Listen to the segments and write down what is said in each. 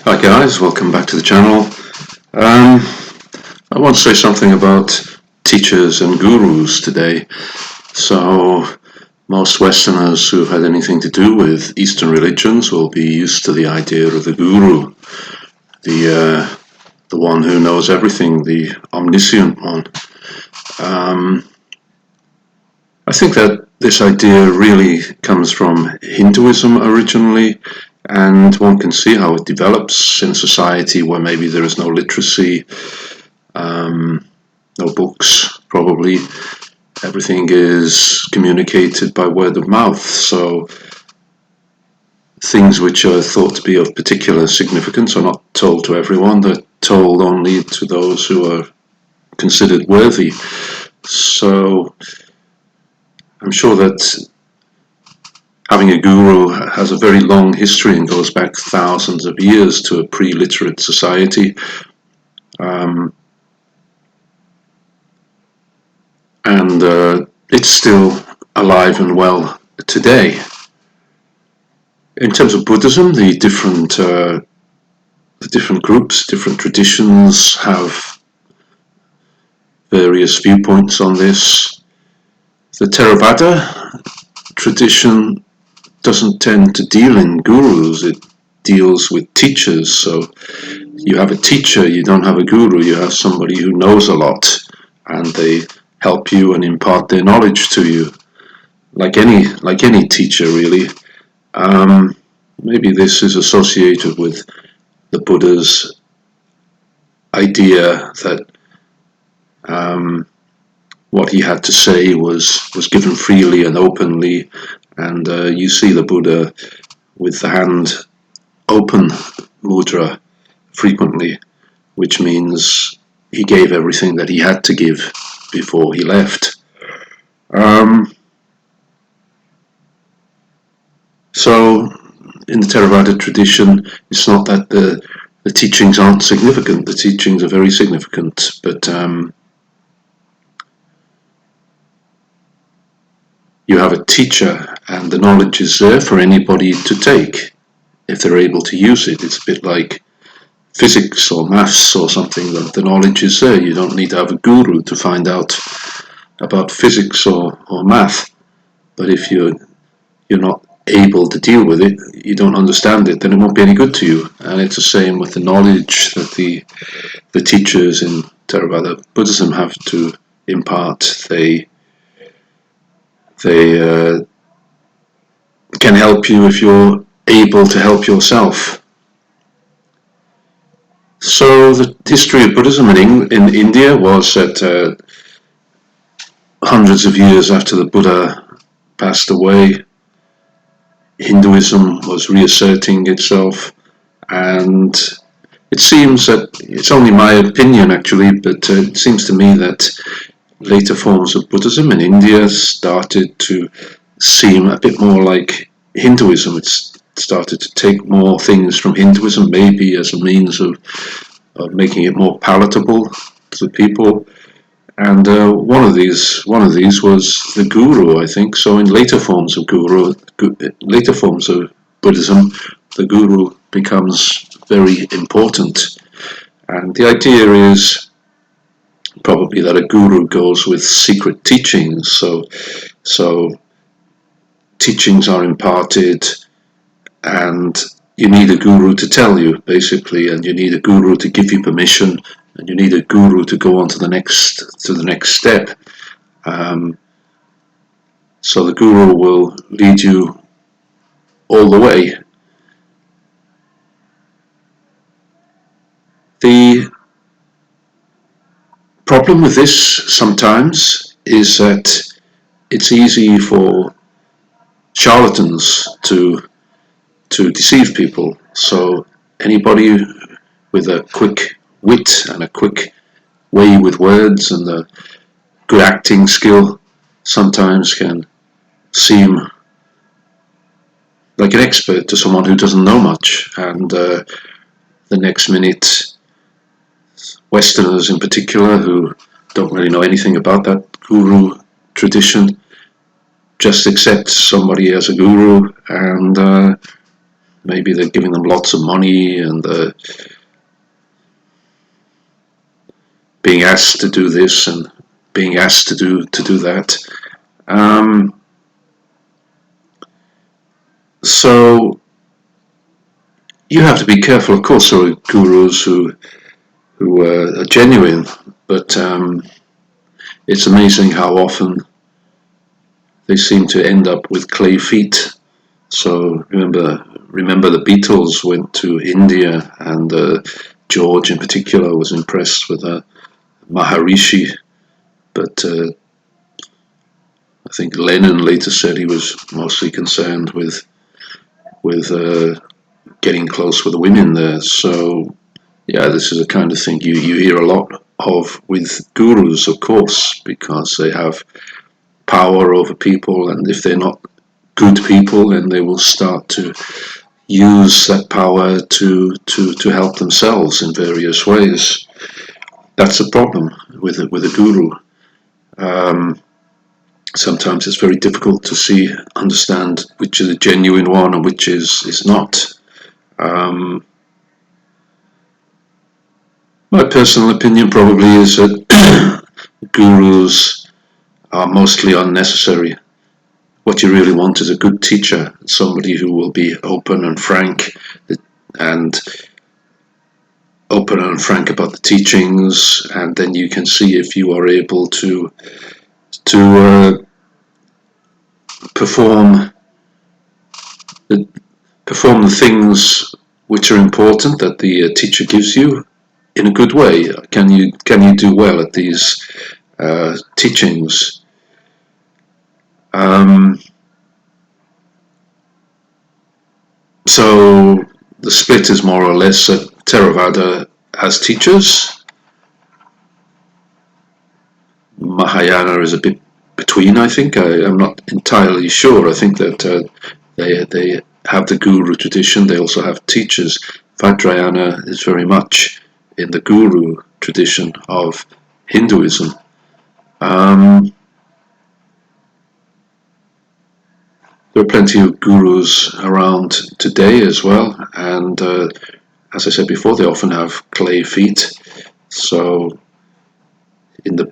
Hi guys, welcome back to the channel. I want to say something about teachers and gurus today. So most Westerners who've had anything to do with Eastern religions will be used to the idea of the guru, the one who knows everything, the omniscient one. I think that this idea really comes from Hinduism originally, and one can see how it develops in a society where maybe there is no literacy, no books, probably. Everything is communicated by word of mouth, so things which are thought to be of particular significance are not told to everyone. They're told only to those who are considered worthy. So I'm sure that having a guru has a very long history and goes back thousands of years to a pre-literate society. And it's still alive and well today. In terms of Buddhism, the different groups, different traditions have various viewpoints on this. The Theravada tradition doesn't tend to deal in gurus, it deals with teachers. So you have a teacher, you don't have a guru, you have somebody who knows a lot and they help you and impart their knowledge to you, like any teacher really. Maybe this is associated with the Buddha's idea that what he had to say was given freely and openly, and you see the Buddha with the hand open mudra frequently, which means he gave everything that he had to give before he left. So in the Theravada tradition, it's not that the teachings aren't significant. The teachings are very significant, but you have a teacher and the knowledge is there for anybody to take if they're able to use it. It's a bit like physics or maths or something, that the knowledge is there. You don't need to have a guru to find out about physics or math. But if you're not able to deal with it, you don't understand it, then it won't be any good to you. And it's the same with the knowledge that the teachers in Theravada Buddhism have to impart. They can help you if you're able to help yourself. So the history of Buddhism in India was that hundreds of years after the Buddha passed away, Hinduism was reasserting itself, and it seems that, it's only my opinion actually, but it seems to me that later forms of Buddhism in India started to seem a bit more like Hinduism. It's started to take more things from Hinduism, maybe as a means of making it more palatable to the people. And one of these was the guru, I think. So in later forms of Buddhism, the guru becomes very important. And the idea is probably that a guru goes with secret teachings. So teachings are imparted, and you need a guru to tell you, basically, and you need a guru to give you permission, and you need a guru to go on to the next step. So the guru will lead you all the way. The problem with this sometimes is that it's easy for charlatans to deceive people. So anybody with a quick wit and a quick way with words and a good acting skill sometimes can seem like an expert to someone who doesn't know much, and the next minute Westerners in particular, who don't really know anything about that guru tradition, just accept somebody as a guru, and maybe they're giving them lots of money and being asked to do this and being asked to do that. So you have to be careful. Of course, there are gurus who are genuine, but it's amazing how often they seem to end up with clay feet. So remember the Beatles went to India, and George in particular was impressed with Maharishi, but I think Lennon later said he was mostly concerned with getting close with the women there. So yeah, this is the kind of thing you hear a lot of with gurus, of course, because they have power over people, and if they're not good people, then they will start to use that power to help themselves in various ways. That's a problem with a guru. Sometimes it's very difficult to understand which is a genuine one and which is not. My personal opinion probably is that gurus are mostly unnecessary. What you really want is a good teacher, somebody who will be open and frank about the teachings, and then you can see if you are able to perform the things which are important that the teacher gives you in a good way. Can you do well at these teachings? So the split is more or less that Theravada has teachers. Mahayana is a bit between, I think. I'm not entirely sure. I think that they have the guru tradition. They also have teachers. Vajrayana is very much in the guru tradition of Hinduism. There are plenty of gurus around today as well, and as I said before, they often have clay feet. So in the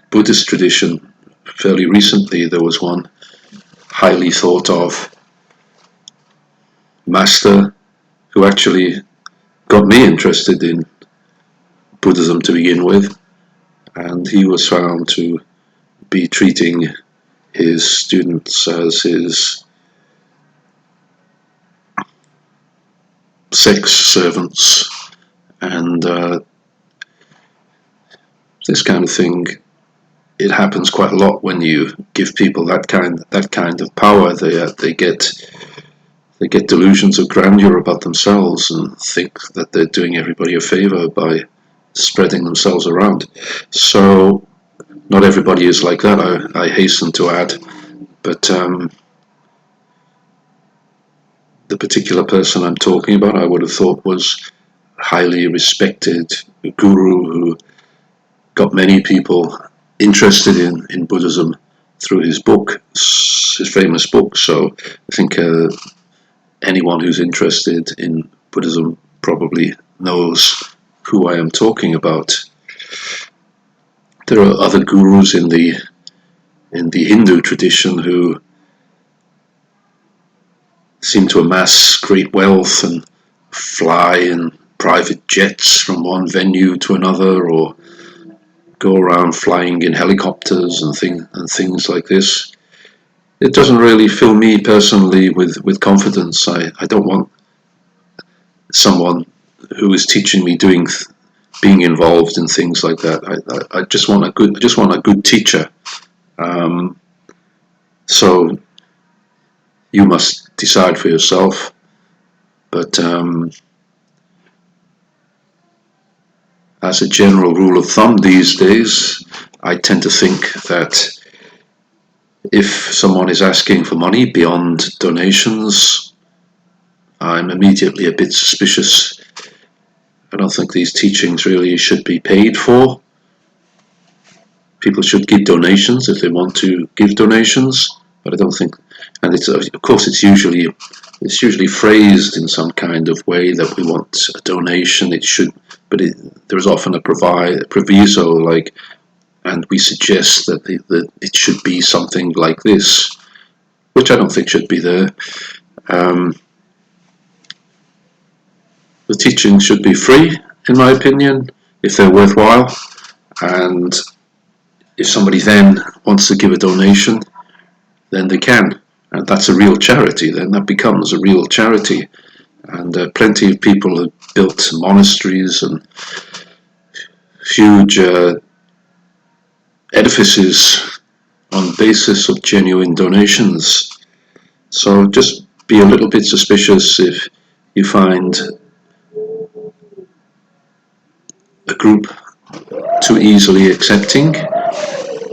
Buddhist tradition, fairly recently, there was one highly thought of master who actually got me interested in Buddhism to begin with, and he was found to be treating his students as his sex servants, and this kind of thing, it happens quite a lot when you give people that kind of power. They get delusions of grandeur about themselves and think that they're doing everybody a favor by spreading themselves around. So not everybody is like that, I hasten to add, but the particular person I'm talking about, I would have thought was a highly respected guru who got many people interested in Buddhism through his book, his famous book. So I think anyone who's interested in Buddhism probably knows who I am talking about. There are other gurus in the Hindu tradition who seem to amass great wealth and fly in private jets from one venue to another, or go around flying in helicopters and things like this. It doesn't really fill me personally with confidence. I don't want someone who is teaching me being involved in things like that. I just want a good teacher. So you must decide for yourself. But as a general rule of thumb these days, I tend to think that if someone is asking for money beyond donations, I'm immediately a bit suspicious. I don't think these teachings really should be paid for. People should give donations if they want to give donations, but I don't think and it's of course it's usually phrased in some kind of way that we want a donation. But there's often a proviso like, and we suggest that it should be something like this, which I don't think should be there. The teachings should be free, in my opinion, if they're worthwhile, and if somebody then wants to give a donation, then they can, and that's a real charity. Then that becomes a real charity, and plenty of people have built monasteries and huge edifices on the basis of genuine donations. So just be a little bit suspicious if you find a group too easily accepting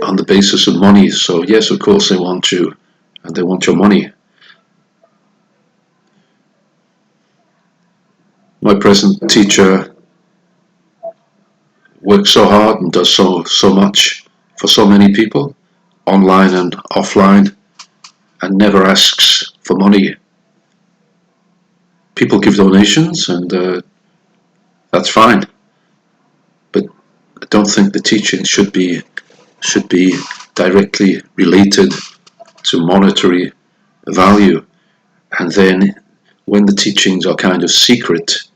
on the basis of money. So yes, of course they want you, and they want your money. My present teacher works so hard and does so much for so many people, online and offline, and never asks for money. People give donations, and that's fine, but I don't think the teaching should be directly related to monetary value. And then when the teachings are kind of secret,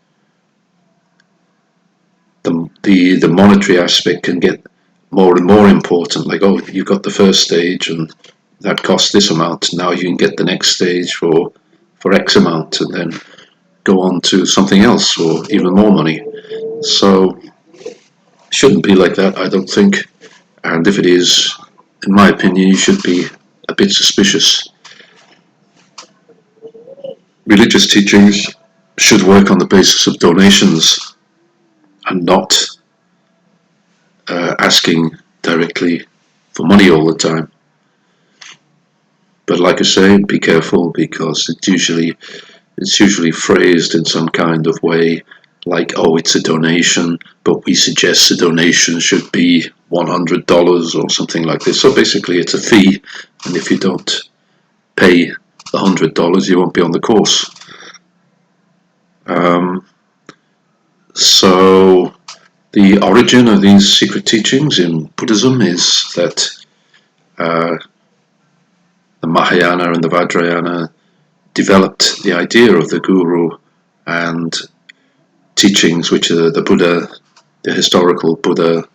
the monetary aspect can get more and more important. Like, oh, you got the first stage and that cost this amount, now you can get the next stage for X amount, and then go on to something else for even more money. So it shouldn't be like that, I don't think. And if it is, in my opinion, you should be a bit suspicious. Religious teachings should work on the basis of donations and not asking directly for money all the time. But like I say, be careful, because it's usually phrased in some kind of way like, oh, it's a donation, but we suggest the donation should be $100 or something like this. So basically it's a fee, and if you don't pay the $100, you won't be on the course. So the origin of these secret teachings in Buddhism is that the Mahayana and the Vajrayana developed the idea of the guru and teachings which the Buddha, the historical Buddha,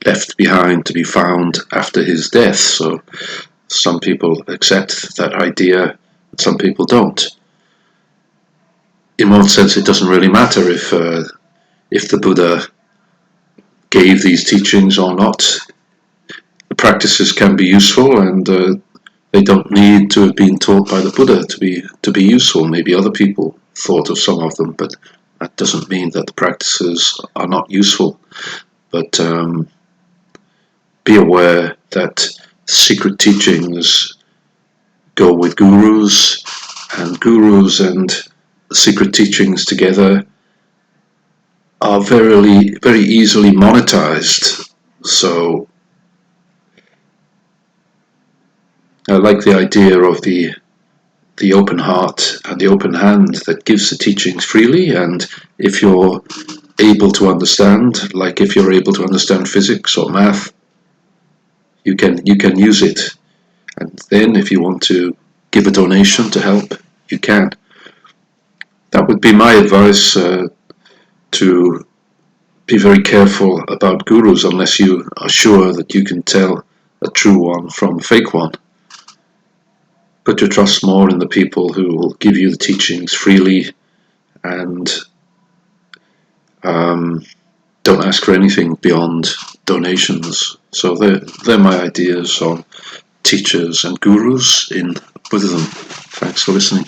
left behind to be found after his death. So some people accept that idea, some people don't. In one sense, it doesn't really matter if the Buddha gave these teachings or not. The practices can be useful, and they don't need to have been taught by the Buddha to be useful. Maybe other people thought of some of them, but that doesn't mean that the practices are not useful. But be aware that secret teachings go with gurus, and gurus and secret teachings together are very easily monetized. So I like the idea of the open heart and the open hand that gives the teachings freely, and if you're able to understand, like if you're able to understand physics or math, you can use it. And then if you want to give a donation to help, you can. That would be my advice, to be very careful about gurus unless you are sure that you can tell a true one from a fake one. Put your trust more in the people who will give you the teachings freely, and don't ask for anything beyond donations. So they're my ideas on teachers and gurus in Buddhism. Thanks for listening.